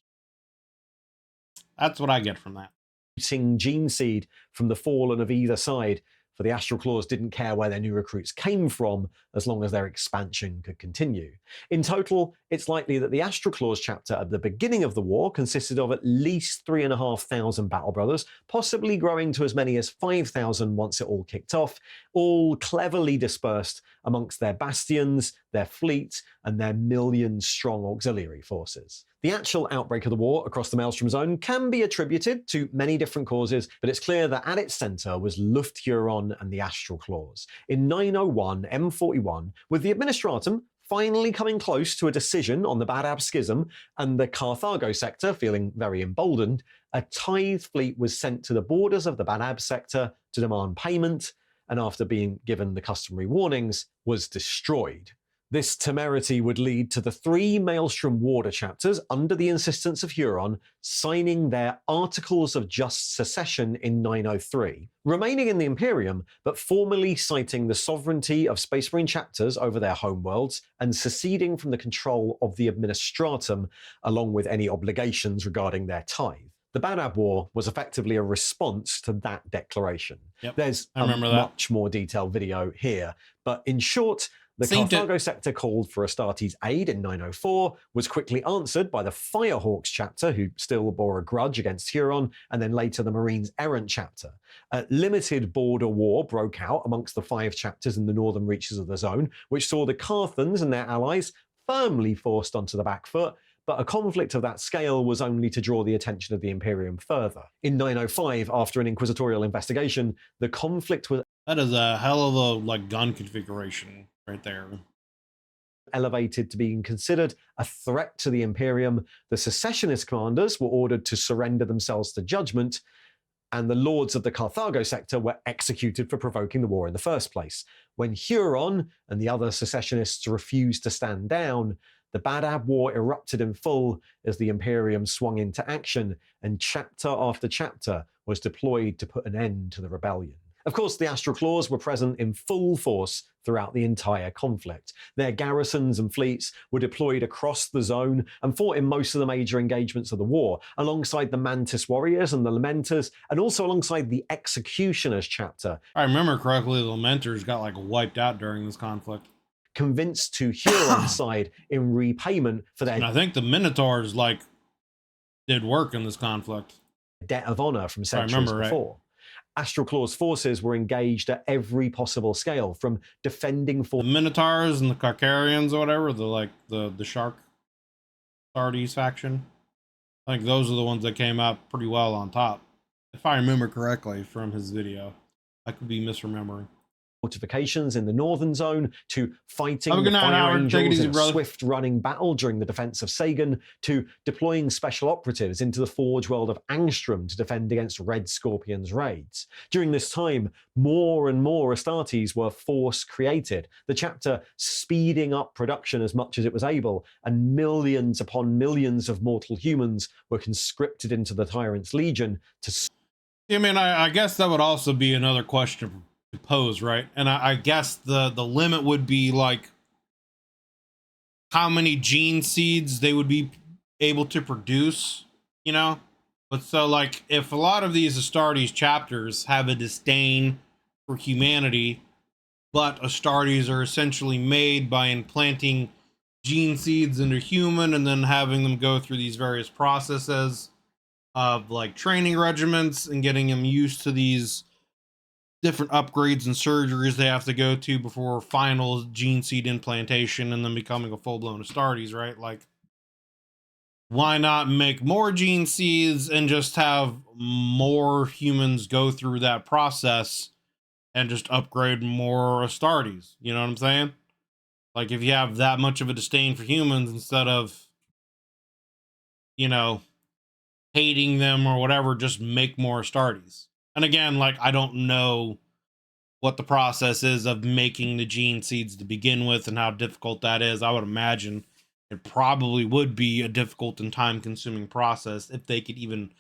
That's what I get from that. Gene seed from the fallen of either side, for the Astral Claws didn't care where their new recruits came from as long as their expansion could continue. In total, it's likely that the Astral Claws chapter at the beginning of the war consisted of at least 3,500 battle brothers, possibly growing to as many as 5,000 once it all kicked off, all cleverly dispersed amongst their bastions, their fleet, and their million-strong auxiliary forces. The actual outbreak of the war across the Maelstrom Zone can be attributed to many different causes, but it's clear that at its center was Luft Huron and the Astral Claws. In 901 M41, with the Administratum finally coming close to a decision on the Badab Schism and the Carthago sector feeling very emboldened, a tithe fleet was sent to the borders of the Badab sector to demand payment, and after being given the customary warnings, was destroyed. This temerity would lead to the 3 Maelstrom Warder chapters, under the insistence of Huron, signing their Articles of Just Secession in 903, remaining in the Imperium, but formally citing the sovereignty of Space Marine chapters over their homeworlds and seceding from the control of the Administratum, along with any obligations regarding their tithe. The Badab War was effectively a response to that declaration. Yep, There's I remember a that. much more detailed video here, but in short, the Carthago sector called for Astartes' aid in 904, was quickly answered by the Firehawks chapter, who still bore a grudge against Huron, and then later the Marines Errant chapter. A limited border war broke out amongst the 5 chapters in the northern reaches of the zone, which saw the Carthans and their allies firmly forced onto the back foot, but a conflict of that scale was only to draw the attention of the Imperium further. In 905, after an inquisitorial investigation, the conflict was That is a hell of a gun configuration right there. Elevated to being considered a threat to the Imperium. The secessionist commanders were ordered to surrender themselves to judgment, and the lords of the Carthago sector were executed for provoking the war in the first place. When Huron and the other secessionists refused to stand down, the Badab War erupted in full as the Imperium swung into action, and chapter after chapter was deployed to put an end to the rebellion. Of course, the Astral Claws were present in full force throughout the entire conflict. Their garrisons and fleets were deployed across the zone and fought in most of the major engagements of the war, alongside the Mantis Warriors and the Lamenters, and also alongside the Executioners chapter. I remember correctly, the Lamenters got wiped out during this conflict. Convinced to Huron's side in repayment for their And I think the Minotaurs did work in this conflict. debt of honor from centuries before. Right. Astral Claw's forces were engaged at every possible scale, from defending the Minotaurs and the Carcarians or whatever, the Shark Astartes faction. I think those are the ones that came out pretty well on top, if I remember correctly from his video. I could be misremembering. Fortifications in the northern zone, to fighting the Fire Angels in a swift-running battle during the defense of Sagan, to deploying special operatives into the Forge World of Angstrom to defend against Red Scorpion's raids. During this time, more and more Astartes were force-created, the chapter speeding up production as much as it was able, and millions upon millions of mortal humans were conscripted into the Tyrant's Legion to... I mean, I guess that would also be another question pose, right? And I guess the limit would be how many gene seeds they would be able to produce, but so if a lot of these Astartes chapters have a disdain for humanity, but Astartes are essentially made by implanting gene seeds into human and then having them go through these various processes of training regiments and getting them used to these different upgrades and surgeries they have to go to before final gene seed implantation and then becoming a full-blown Astartes, right? Why not make more gene seeds and just have more humans go through that process and just upgrade more Astartes? You know what I'm saying? If you have that much of a disdain for humans, instead of, hating them or whatever, just make more Astartes. And again, I don't know what the process is of making the gene seeds to begin with and how difficult that is. I would imagine it probably would be a difficult and time-consuming process if they could even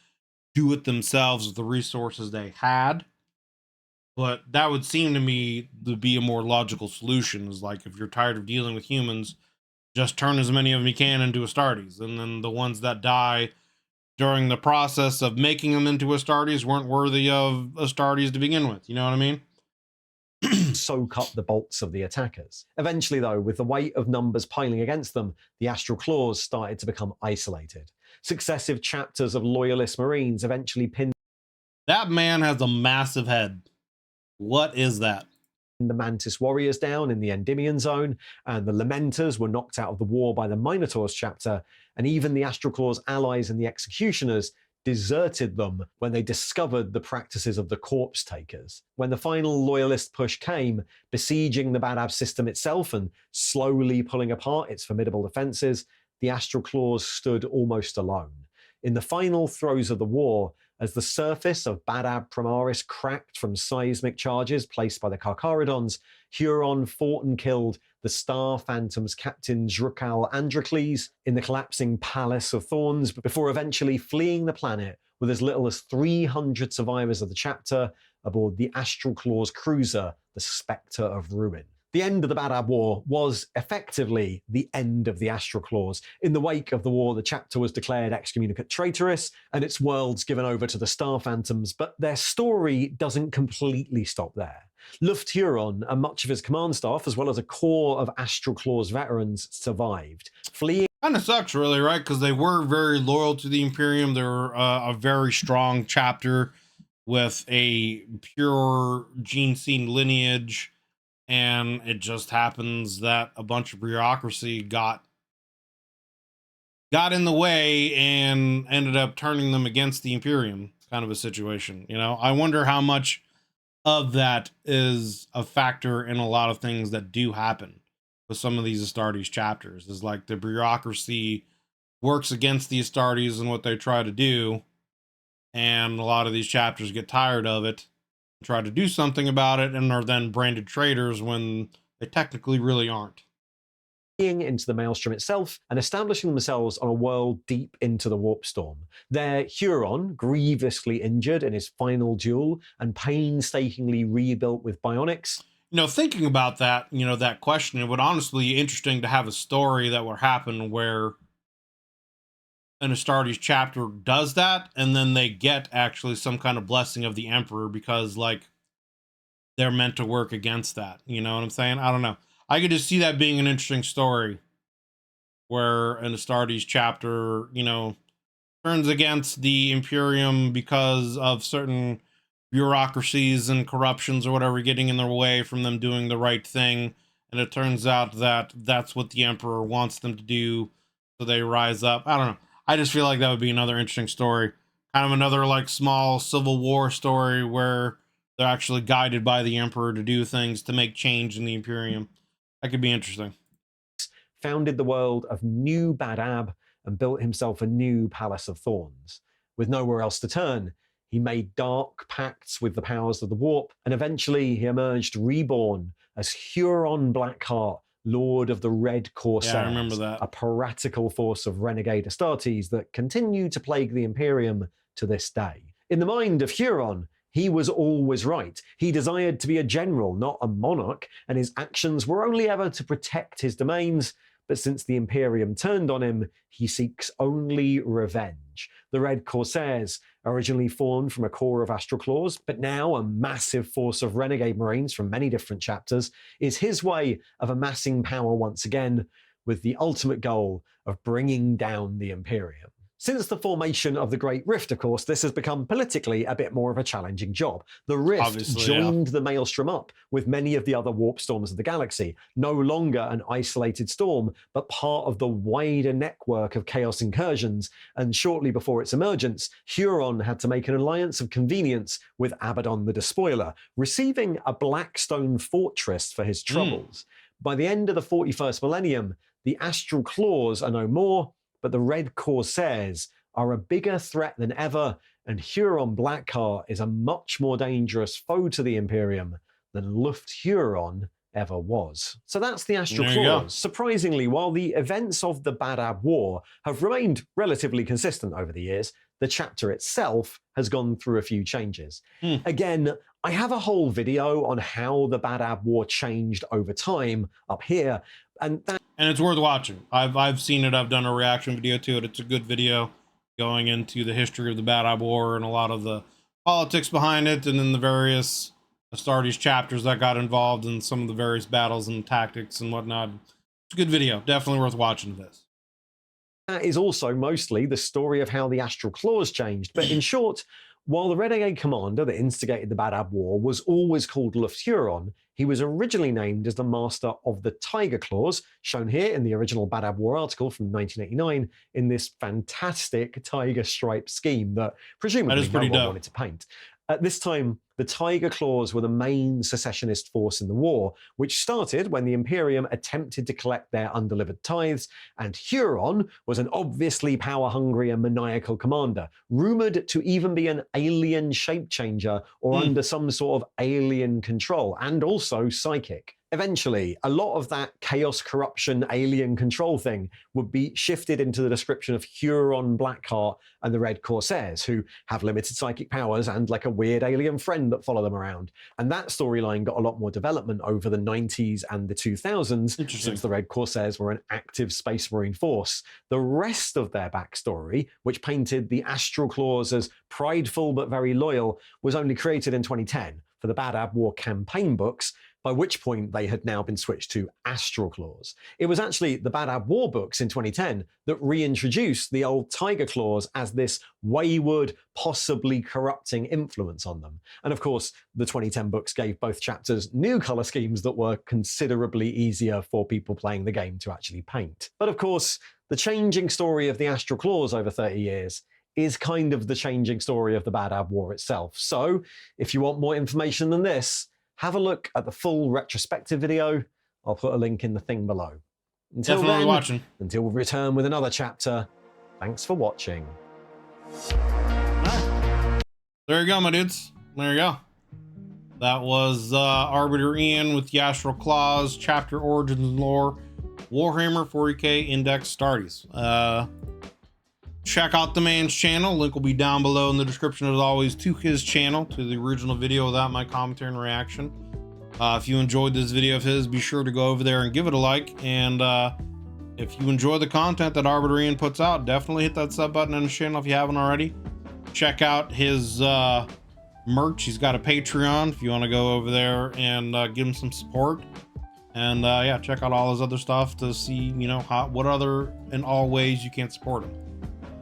do it themselves with the resources they had. But that would seem to me to be a more logical solution, is if you're tired of dealing with humans, just turn as many of them you can into Astartes. And then the ones that die during the process of making them into Astartes weren't worthy of Astartes to begin with. You know what I mean? Soak up the bolts of the attackers. Eventually, though, with the weight of numbers piling against them, the Astral Claws started to become isolated. Successive chapters of loyalist Marines eventually pinned... That man has a massive head. What is that? The Mantis Warriors down in the Endymion zone, and the Lamenters were knocked out of the war by the Minotaurs chapter, and even the Astral Claws allies and the Executioners deserted them when they discovered the practices of the Corpse Takers. When the final loyalist push came, besieging the Badab system itself and slowly pulling apart its formidable defenses, the Astral Claws stood almost alone. in the final throes of the war, as the surface of Bad Ab Primaris cracked from seismic charges placed by the Carcharodons, Huron fought and killed the Star Phantom's captain Drukal Androcles in the collapsing Palace of Thorns before eventually fleeing the planet with as little as 300 survivors of the chapter aboard the Astral Claws cruiser, the Spectre of Ruin. The end of the Bad Ab War was effectively the end of the Astral Claws. In the wake of the war, the chapter was declared excommunicate traitorous and its worlds given over to the Star Phantoms, but their story doesn't completely stop there. Luft Huron and much of his command staff, as well as a core of Astral Claws veterans, survived, fleeing. Kind of sucks, really, right? Because they were very loyal to the Imperium. They were a very strong chapter with a pure gene scene lineage. And it just happens that a bunch of bureaucracy got in the way and ended up turning them against the Imperium, kind of a situation. You know, I wonder how much of that is a factor in a lot of things that do happen with some of these Astartes chapters. Is like the bureaucracy works against the Astartes and what they try to do, and a lot of these chapters get tired of it, try to do something about it, and are then branded traitors when they technically really aren't. Into the Maelstrom itself and establishing themselves on a world deep into the Warp Storm. Their Huron, grievously injured in his final duel and painstakingly rebuilt with bionics. You know, thinking about that, you know, that question, it would honestly be interesting to have a story that would happen where an Astartes chapter does that, and then they get actually some kind of blessing of the Emperor because, like, they're meant to work against that. You know what I'm saying? I don't know. I could just see that being an interesting story where an Astartes chapter, you know, turns against the Imperium because of certain bureaucracies and corruptions or whatever getting in their way from them doing the right thing. And it turns out that that's what the Emperor wants them to do. So they rise up. I don't know. I just feel like that would be another interesting story. Kind of another like small Civil War story where they're actually guided by the Emperor to do things to make change in the Imperium. That could be interesting. Founded the world of New Bad Ab and built himself a new Palace of Thorns. With nowhere else to turn, he made dark pacts with the powers of the Warp, and eventually he emerged reborn as Huron Blackheart, Lord of the Red Corsairs, yeah, I remember that. A piratical force of renegade Astartes that continue to plague the Imperium to this day. In the mind of Huron, he was always right. He desired to be a general, not a monarch, and his actions were only ever to protect his domains. But since the Imperium turned on him, he seeks only revenge. The Red Corsairs, originally formed from a core of Astral Claws, but now a massive force of renegade marines from many different chapters, is his way of amassing power once again, with the ultimate goal of bringing down the Imperium. Since the formation of the Great Rift, of course, this has become politically a bit more of a challenging job. The Rift Obviously, joined the Maelstrom up with many of the other warp storms of the galaxy, no longer an isolated storm, but part of the wider network of chaos incursions. And shortly before its emergence, Huron had to make an alliance of convenience with Abaddon the Despoiler, receiving a Blackstone fortress for his troubles. By the end of the 41st millennium, the Astral Claws are no more, but the Red Corsairs are a bigger threat than ever, and Huron Blackheart is a much more dangerous foe to the Imperium than Luft Huron ever was. So that's the Astral Claws. Surprisingly, while the events of the Bad Ab War have remained relatively consistent over the years, the chapter itself has gone through a few changes. Again, I have a whole video on how the Bad Ab War changed over time up here, and it's worth watching. I've seen it. I've done a reaction video to it. It's a good video going into the history of the Bad Ab War and a lot of the politics behind it, and then the various Astartes chapters that got involved in some of the various battles and tactics and whatnot. It's a good video. Definitely worth watching this. That is also mostly the story of how the Astral Claws changed. But in short, while the Renegade commander that instigated the Bad Ab War was always called Luft Huron, he was originally named as the master of the Tiger Claws, shown here in the original Bad Ab War article from 1989, in this fantastic tiger stripe scheme that presumably no one wanted to paint. At this time, The Tiger Claws were the main secessionist force in the war, which started when the Imperium attempted to collect their undelivered tithes, and Huron was an obviously power-hungry and maniacal commander, rumored to even be an alien shape-changer or under some sort of alien control, and also psychic. Eventually, a lot of that chaos, corruption, alien control thing would be shifted into the description of Huron Blackheart and the Red Corsairs, who have limited psychic powers and like a weird alien friend that follow them around. And that storyline got a lot more development over the 90s and the 2000s, since the Red Corsairs were an active Space Marine force. The rest of their backstory, which painted the Astral Claws as prideful but very loyal, was only created in 2010 for the Bad Ab War campaign books, by which point they had now been switched to Astral Claws. It was actually the Bad Ab War books in 2010 that reintroduced the old Tiger Claws as this wayward, possibly corrupting influence on them. And of course, the 2010 books gave both chapters new color schemes that were considerably easier for people playing the game to actually paint. But of course, the changing story of the Astral Claws over 30 years is kind of the changing story of the Bad Ab War itself. So, if you want more information than this, have a look at the full retrospective video. I'll put a link in the thing below. Until then, until we return with another chapter, thanks for watching. There you go, my dudes. There you go. That was Arbiter Ian with the Astral Claws, Chapter Origins and Lore, Warhammer 40K Index Starties. Check out the man's channel. Link will be down below in the description as always to his channel, to the original video without my commentary and reaction. If you enjoyed this video of his, be sure to go over there and give it a like. And if you enjoy the content that Arbiter Ian puts out, definitely hit that sub button on his channel if you haven't already. Check out his merch. He's got a Patreon if you want to go over there and give him some support. And yeah, check out all his other stuff to see, you know, what other and all ways you can support him.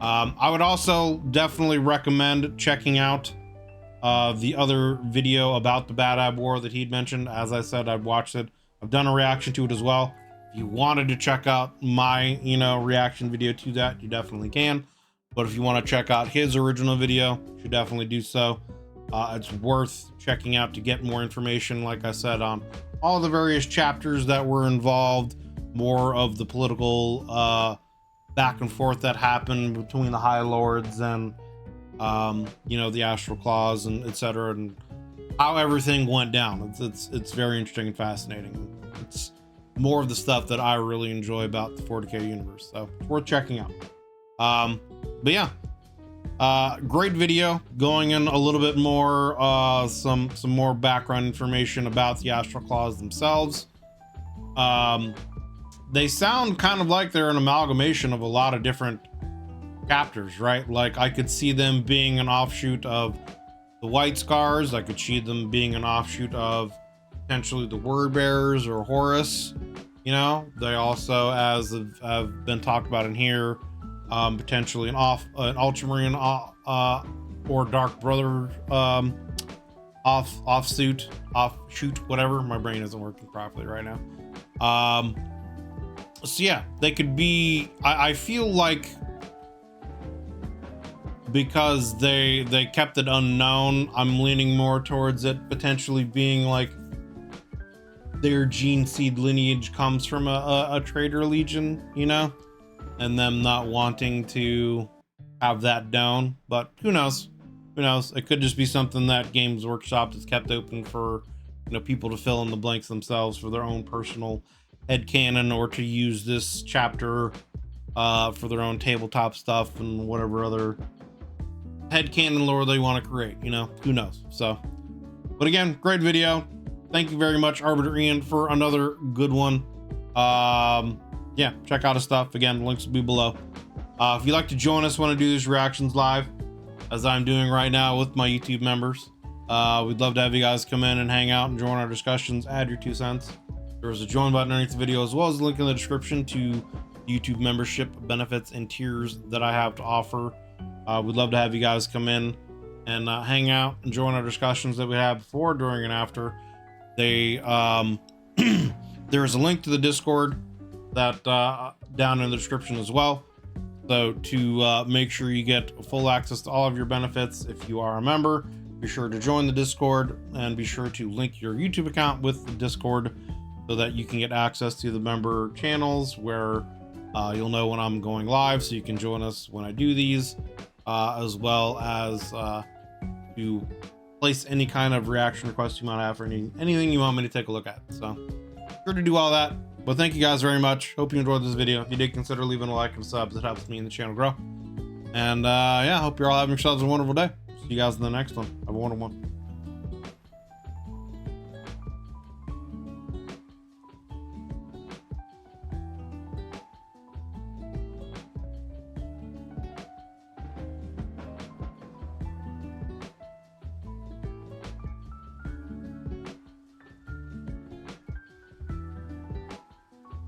I would also definitely recommend checking out the other video about the Bad Ab War that he'd mentioned. As I said, I've watched it. I've done a reaction to it as well. If you wanted to check out my, you know, reaction video to that, you definitely can. But if you want to check out his original video, you should definitely do so. It's worth checking out to get more information, like I said, on all the various chapters that were involved, more of the political back and forth that happened between the High Lords and you know, the Astral Claws and etc., and how everything went down. It's very interesting and fascinating. It's more of the stuff that I really enjoy about the 40K universe, so it's worth checking out. But yeah, great video, going in a little bit more some more background information about the Astral Claws themselves. They sound kind of like they're an amalgamation of a lot of different chapters, right? Like I could see them being an offshoot of the White Scars. I could see them being an offshoot of potentially the Word Bearers or Horus. You know, they also, as have been talked about in here, potentially an Ultramarine or Dark Brother offshoot, whatever. My brain isn't working properly right now. So yeah, they could be, I feel like, because they kept it unknown, I'm leaning more towards it potentially being like their gene seed lineage comes from a Traitor Legion, you know, and them not wanting to have that down. But who knows? Who knows? It could just be something that Games Workshop has kept open for, you know, people to fill in the blanks themselves for their own personal headcanon, or to use this chapter for their own tabletop stuff and whatever other headcanon lore they want to create, you know, who knows? So, but again, great video. Thank you very much, Arbiter Ian, for another good one. Yeah, check out his stuff. Again, links will be below. If you'd like to join us, want to do these reactions live, as I'm doing right now with my YouTube members, we'd love to have you guys come in and hang out and join our discussions, add your 2 cents. There's a join button underneath the video, as well as a link in the description to YouTube membership benefits and tiers that I have to offer. We'd love to have you guys come in and hang out and join our discussions that we have before, during, and after. They there's a link to the Discord that down in the description as well. So to make sure you get full access to all of your benefits if you are a member, be sure to join the Discord, and be sure to link your YouTube account with the Discord so that you can get access to the member channels where you'll know when I'm going live, so you can join us when I do these, as well as to place any kind of reaction requests you might have for anything you want me to take a look at. So sure to do all that. But thank you guys very much. Hope you enjoyed this video. If you did, consider leaving a like and a sub. It helps me and the channel grow. And yeah, hope you're all having yourselves a wonderful day. See you guys in the next one. Have a wonderful one.